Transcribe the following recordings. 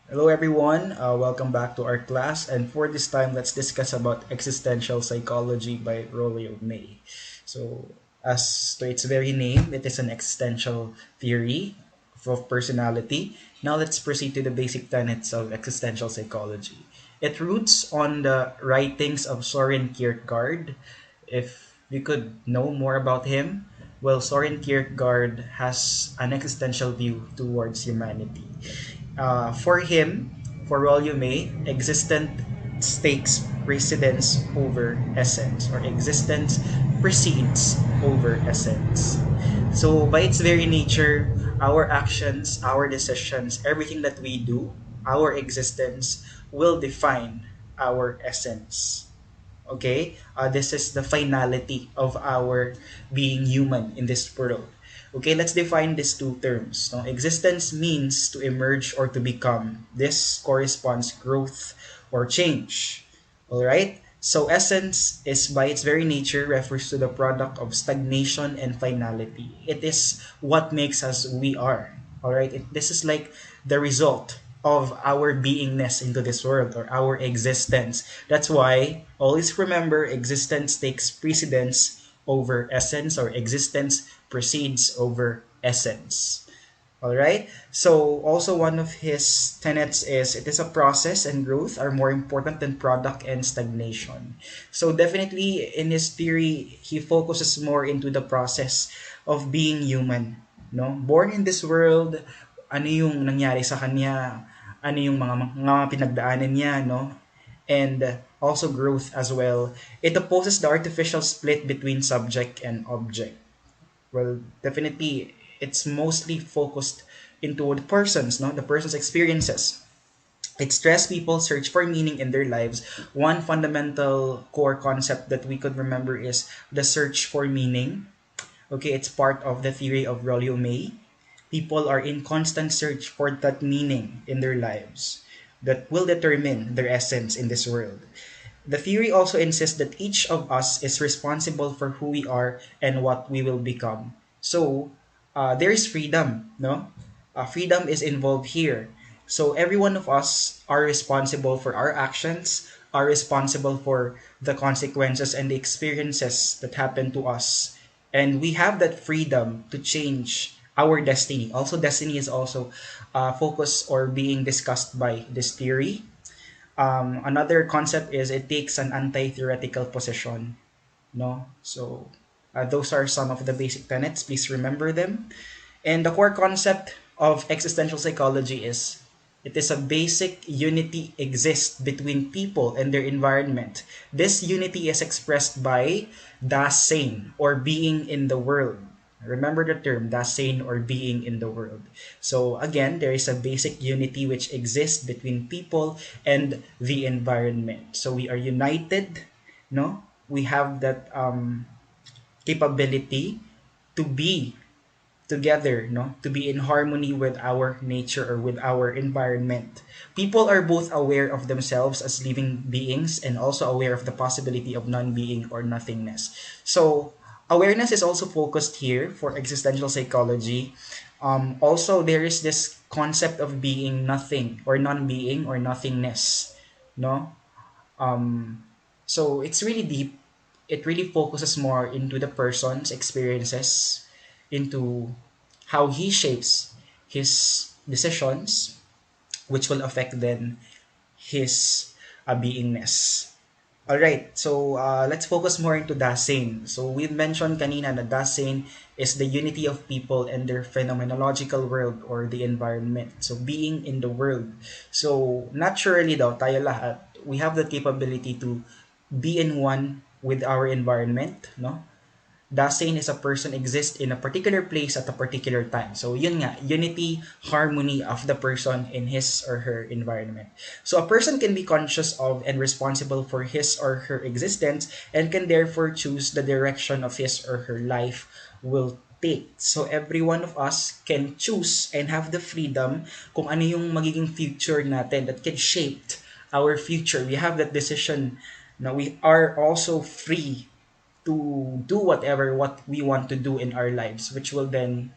Hello everyone, welcome back to our class, and for this time let's discuss about existential psychology by Rollo. So as to its very name, it is an existential theory of personality. Now let's proceed to the basic tenets of existential psychology. It roots on the writings of Soren Kierkegaard. If you could know more about him, well, Soren Kierkegaard has an existential view towards humanity. For him, for Rollo, existence takes precedence over essence, or existence precedes over essence. So, by its very nature, our actions, our decisions, everything that we do, our existence will define our essence. Okay, this is the finality of our being human in this world. Okay, let's define these two terms. No? Existence means to emerge or to become. This corresponds growth or change. All right, so essence is by its very nature refers to the product of stagnation and finality. It is what makes us who we are. All right, this is like the result of our beingness into this world, or our existence. That's why always remember, existence takes precedence over essence, or existence precedes over essence. All right. So also one of his tenets is it is a process, and growth are more important than product and stagnation. So definitely in his theory, he focuses more into the process of being human. No, born in this world, ano yung nangyari sa kanya, ano yung mga pinagdaanan niya, no? And also growth as well. It opposes the artificial split between subject and object. Well, definitely it's mostly focused into the persons, no, the person's experiences. It stress people search for meaning in their lives. One fundamental core concept that we could remember is the search for meaning. Okay, it's part of the theory of Rollo. People are in constant search for that meaning in their lives that will determine their essence in this world. The theory also insists that each of us is responsible for who we are and what we will become. So, there is freedom, no? Freedom is involved here. So, every one of us are responsible for our actions, are responsible for the consequences and the experiences that happen to us. And we have that freedom to change our destiny. Also, destiny is also focused or being discussed by this theory. Another concept is it takes an anti-theoretical position. No, so those are some of the basic tenets. Please remember them. And the core concept of existential psychology is it is a basic unity exists between people and their environment. This unity is expressed by Dasein, or being in the world. Remember the term Dasein, or being in the world. So again, there is a basic unity which exists between people and the environment. So we are united, no? We have that capability to be together, no, to be in harmony with our nature or with our environment. People are both aware of themselves as living beings and also aware of the possibility of non-being or nothingness. So awareness is also focused here for existential psychology. Also, there is this concept of being nothing, or non-being or nothingness, no. So it's really deep. It really focuses more into the person's experiences, into how he shapes his decisions, which will affect then his beingness. All right, so let's focus more into Dasein. So we mentioned kanina na Dasein is the unity of people and their phenomenological world, or the environment. So being in the world. So naturally daw, tayo lahat, we have the capability to be in one with our environment, no? Dasein is a person exists in a particular place at a particular time. So yun nga, unity, harmony of the person in his or her environment. So a person can be conscious of and responsible for his or her existence, and can therefore choose the direction of his or her life will take. So every one of us can choose and have the freedom kung ano yung magiging future natin that can shape our future. We have that decision. Now we are also free to do what we want to do in our lives, which will then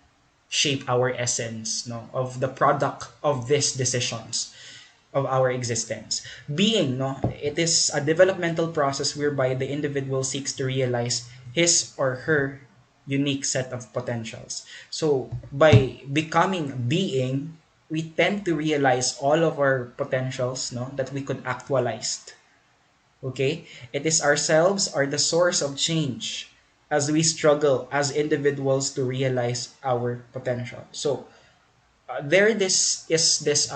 shape our essence, no, of the product of these decisions. of our existence. Being, no, it is a developmental process whereby the individual seeks to realize his or her unique set of potentials. So by becoming being, we tend to realize all of our potentials, no, that we could actualize. Okay? It is ourselves are the source of change as we struggle as individuals to realize our potential. So there this is this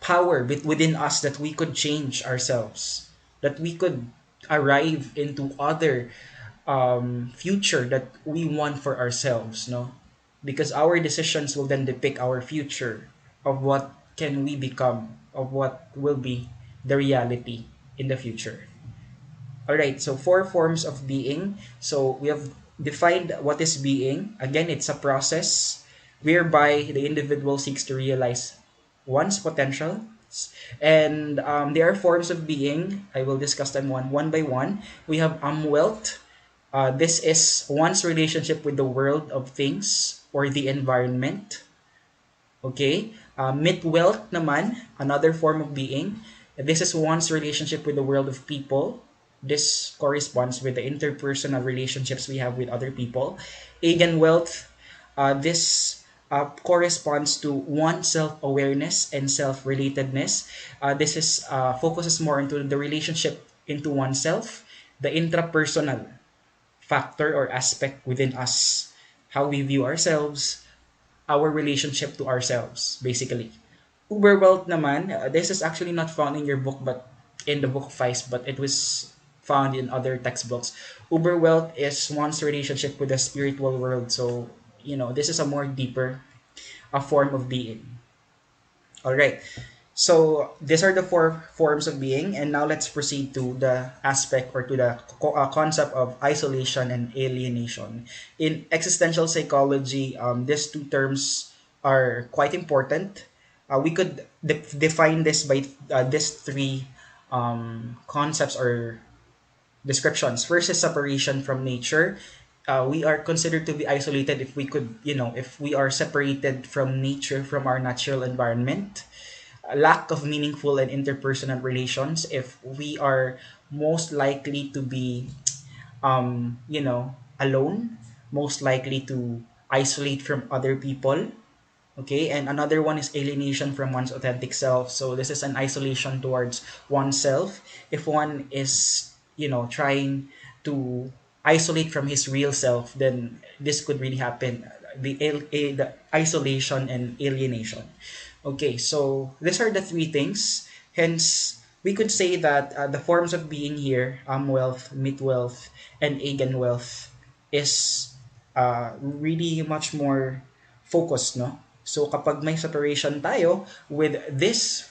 power within us that we could change ourselves, that we could arrive into other future that we want for ourselves, no? Because our decisions will then depict our future of what can we become, of what will be the reality in the future. All right, so four forms of being. So we have defined what is being. Again, it's a process whereby the individual seeks to realize one's potential. And there are forms of being. I will discuss them one by one. We have wealth. This is one's relationship with the world of things or the environment. Okay? Wealth naman, another form of being. This is one's relationship with the world of people. This corresponds with the interpersonal relationships we have with other people. Wealth, this corresponds to one self-awareness and self-relatedness. This is focuses more into the relationship into oneself, the intrapersonal factor or aspect within us, how we view ourselves, our relationship to ourselves, basically. Uberwelt naman, this is actually not found in your book, but in the book of Vice, but it was found in other textbooks. Uberwelt is one's relationship with the spiritual world. So, this is a more deeper a form of being. All right. So these are the four forms of being, and now let's proceed to the aspect or to the concept of isolation and alienation. In existential psychology, these two terms are quite important. We could define this by these three concepts or descriptions. First is separation from nature. We are considered to be isolated if we could, if we are separated from nature, from our natural environment. A lack of meaningful and interpersonal relations if we are most likely to be alone, most likely to isolate from other people. Okay, and another one is alienation from one's authentic self. So this is an isolation towards oneself. If one is, trying to isolate from his real self, then this could really happen. The isolation and alienation. Okay, so these are the three things. Hence, we could say that the forms of being here, wealth, wealth, and eigenwealth, is really much more focused, no? So kapag may separation tayo with this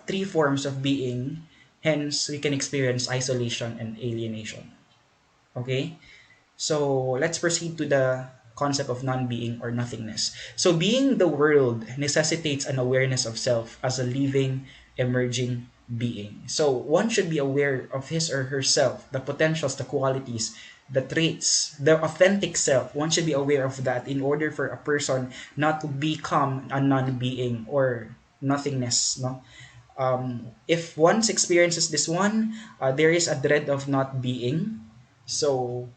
three forms of being, hence we can experience isolation and alienation. Okay? So let's proceed to the concept of non-being or nothingness. So being the world necessitates an awareness of self as a living, emerging being. So one should be aware of his or herself, the potentials, the qualities, the traits, the authentic self. One should be aware of that in order for a person not to become a non-being or nothingness. No, if one experiences this one, there is a dread of not being. So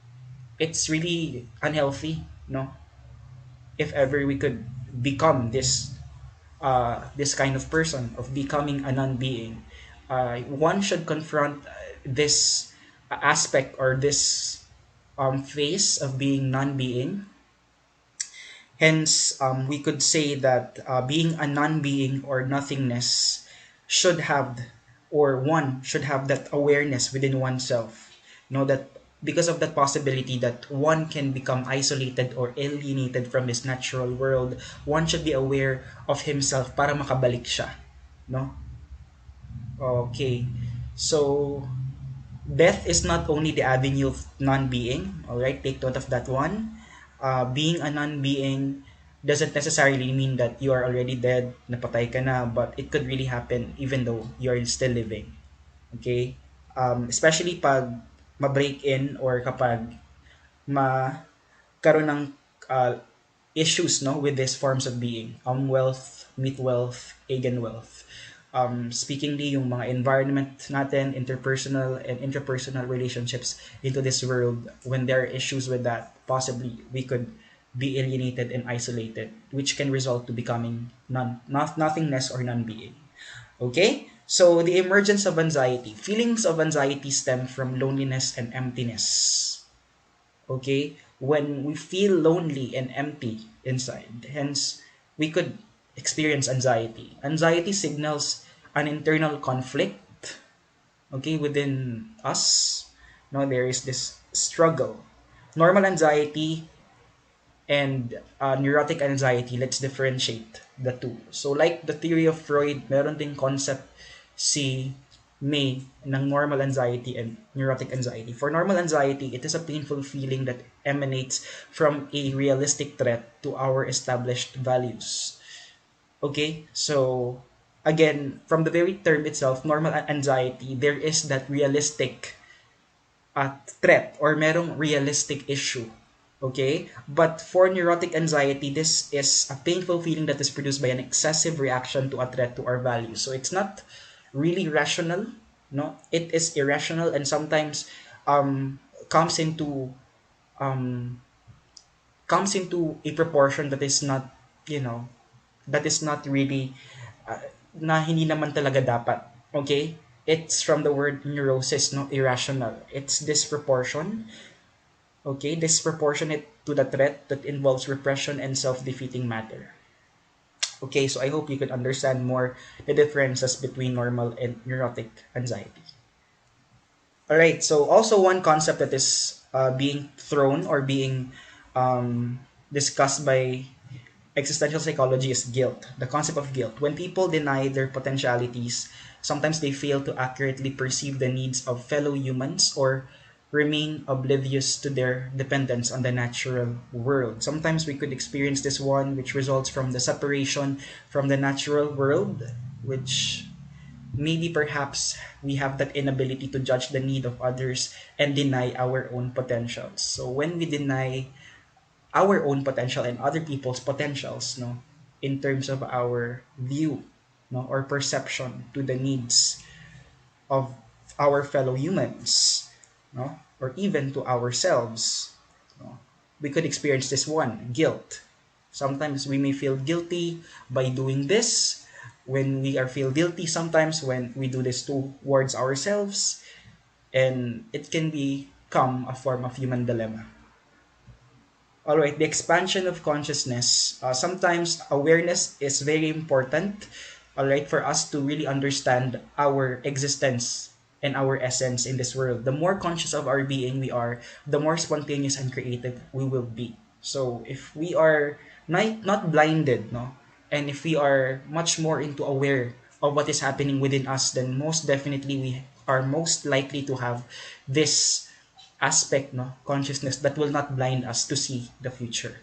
it's really unhealthy, no? If ever we could become this kind of person of becoming a non-being, one should confront this aspect or this phase of being non-being. Hence, we could say that being a non-being or nothingness should have, or one should have that awareness within oneself. Know that because of that possibility that one can become isolated or alienated from his natural world, one should be aware of himself para makabalik siya. No? Okay. So, death is not only the avenue of non-being. All right, take note of that one. Being a non-being doesn't necessarily mean that you are already dead, napatay ka na, but it could really happen even though you're still living. Okay? Especially pag ma-break in or kapag karon ng uh, issues, no, with these forms of being, wealth, wealth, eigenwealth. Speakingly, yung mga environment natin, interpersonal and intrapersonal relationships into this world, when there are issues with that, possibly we could be alienated and isolated, which can result to becoming nothingness or non-being. Okay? So the emergence of anxiety. Feelings of anxiety stem from loneliness and emptiness. Okay? When we feel lonely and empty inside, hence we could experience anxiety. Anxiety signals an internal conflict, okay, within us. No, there is this struggle. Normal anxiety and neurotic anxiety, let's differentiate the two. So like the theory of Freud, meron ding concept si May ng normal anxiety and neurotic anxiety. For normal anxiety, it is a painful feeling that emanates from a realistic threat to our established values. Okay, so again, from the very term itself, normal anxiety, there is that realistic threat or merong realistic issue. Okay? But for neurotic anxiety, this is a painful feeling that is produced by an excessive reaction to a threat to our values. So it's not really rational, no? It is irrational and sometimes um, comes into um, comes into a proportion that is not, you know, that is not really uh, na hindi naman talaga dapat. Okay? It's from the word neurosis, no? Irrational. It's disproportion. Okay? Disproportionate to the threat that involves repression and self-defeating matter. Okay, so I hope you could understand more the differences between normal and neurotic anxiety. All right, so also one concept that is being thrown or being discussed by existential psychology is guilt, the concept of guilt. When people deny their potentialities, sometimes they fail to accurately perceive the needs of fellow humans or remain oblivious to their dependence on the natural world. Sometimes we could experience this one, which results from the separation from the natural world, which maybe perhaps we have that inability to judge the need of others and deny our own potentials. So when we deny our own potential and other people's potentials, no, in terms of our view, no, or perception to the needs of our fellow humans, no, or even to ourselves, no, we could experience this one, guilt. Sometimes we may feel guilty by doing this. When we are feel guilty, sometimes when we do this towards ourselves, and it can become a form of human dilemma. All right, the expansion of consciousness. Sometimes awareness is very important, all right, for us to really understand our existence and our essence in this world. The more conscious of our being we are, the more spontaneous and creative we will be. So if we are not blinded, no, and if we are much more into aware of what is happening within us, then most definitely we are most likely to have this aspect, no, consciousness that will not blind us to see the future,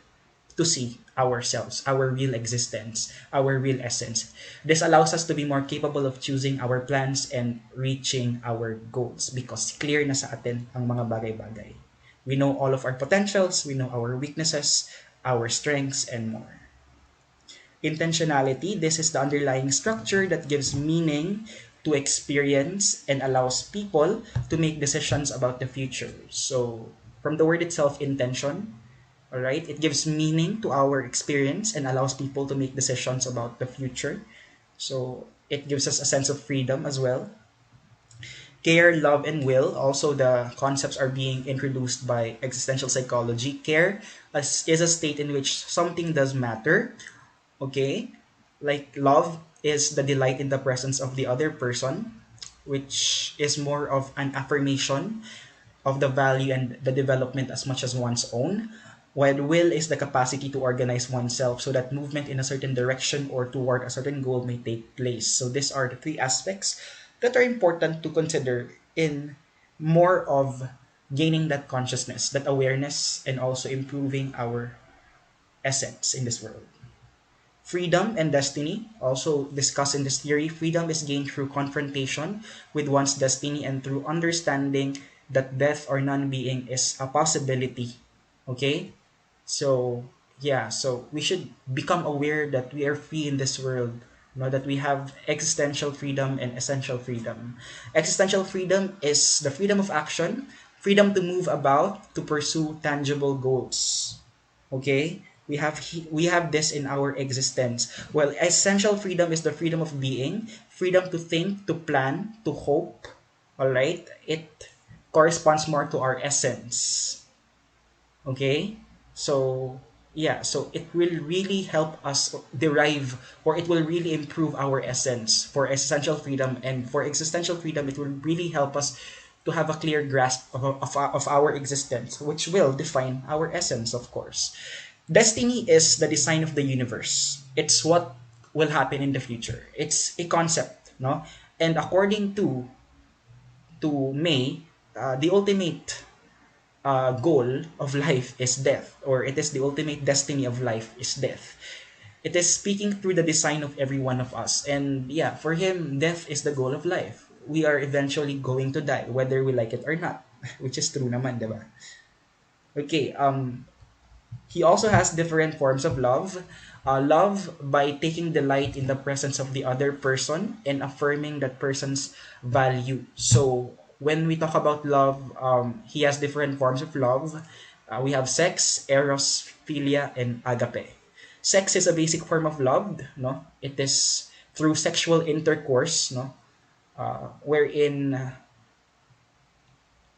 to see ourselves, our real existence, our real essence. This allows us to be more capable of choosing our plans and reaching our goals because clear na sa atin ang mga bagay-bagay. We know all of our potentials, we know our weaknesses, our strengths, and more. Intentionality, this is the underlying structure that gives meaning to experience and allows people to make decisions about the future. So, from the word itself, intention, all right, it gives meaning to our experience and allows people to make decisions about the future. So, it gives us a sense of freedom as well. Care, love, and will, also the concepts are being introduced by existential psychology. Care is a state in which something does matter. Okay, like love is the delight in the presence of the other person, which is more of an affirmation of the value and the development as much as one's own, while will is the capacity to organize oneself so that movement in a certain direction or toward a certain goal may take place. So these are the three aspects that are important to consider in more of gaining that consciousness, that awareness, and also improving our essence in this world. Freedom and destiny, also discussed in this theory. Freedom is gained through confrontation with one's destiny and through understanding that death or non-being is a possibility. Okay? So, yeah, so we should become aware that we are free in this world. Know that we have existential freedom and essential freedom. Existential freedom is the freedom of action, freedom to move about, to pursue tangible goals. Okay? We have this in our existence. Well, essential freedom is the freedom of being, freedom to think, to plan, to hope. All right? It corresponds more to our essence. Okay? So, yeah, so it will really help us derive, or it will really improve our essence for essential freedom. And for existential freedom, it will really help us to have a clear grasp of our existence, which will define our essence, of course. Destiny is the design of the universe. It's what will happen in the future. It's a concept, no? And according to May, the ultimate goal of life is death, or it is the ultimate destiny of life is death. It is speaking through the design of every one of us. And yeah, for him, death is the goal of life. We are eventually going to die, whether we like it or not, which is true naman, diba? Okay, he also has different forms of love. Love by taking delight in the presence of the other person and affirming that person's value. So when we talk about love, he has different forms of love. We have sex, eros, philia, and agape. Sex is a basic form of love. No, it is through sexual intercourse. No, wherein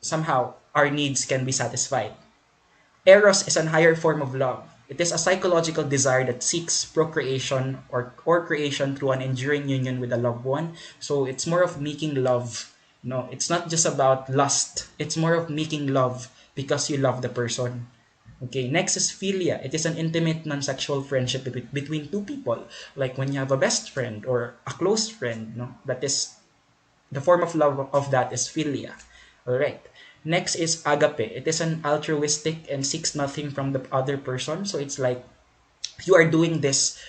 somehow our needs can be satisfied. Eros is a higher form of love. It is a psychological desire that seeks procreation or creation through an enduring union with a loved one. So it's more of making love. No, it's not just about lust. It's more of making love because you love the person. Okay, next is philia. It is an intimate non-sexual friendship between two people. Like when you have a best friend or a close friend, no? That is the form of love of that is philia. All right. Next is agape. It is an altruistic and seeks nothing from the other person. So it's like you are doing this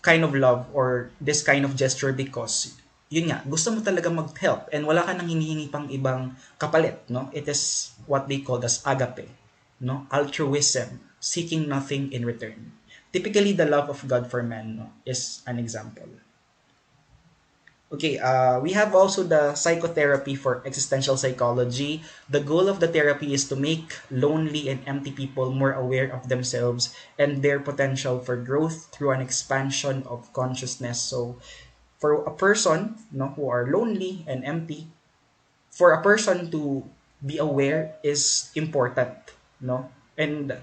kind of love or this kind of gesture because yun nga, gusto mo talaga mag-help and wala ka nang hinihingi pang ibang kapalit, no? It is what they call as agape, no? Altruism, seeking nothing in return. Typically, the love of God for man, no, is an example. Okay, we have also the psychotherapy for existential psychology. The goal of the therapy is to make lonely and empty people more aware of themselves and their potential for growth through an expansion of consciousness. So, for a person, no, who are lonely and empty, for a person to be aware is important, no, and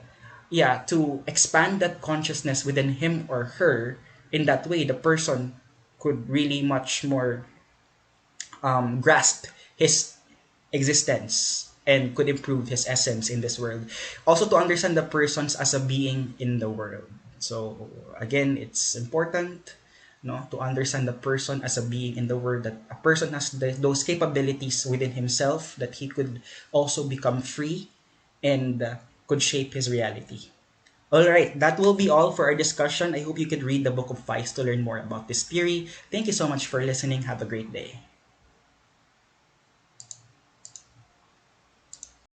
yeah, to expand that consciousness within him or her. In that way, the person could really much more grasp his existence and could improve his essence in this world. Also, to understand the persons as a being in the world. So again, it's important, no, to understand the person as a being in the world, that a person has those capabilities within himself, that he could also become free and could shape his reality. All right, that will be all for our discussion. I hope you could read the Book of Vice to learn more about this theory. Thank you so much for listening. Have a great day.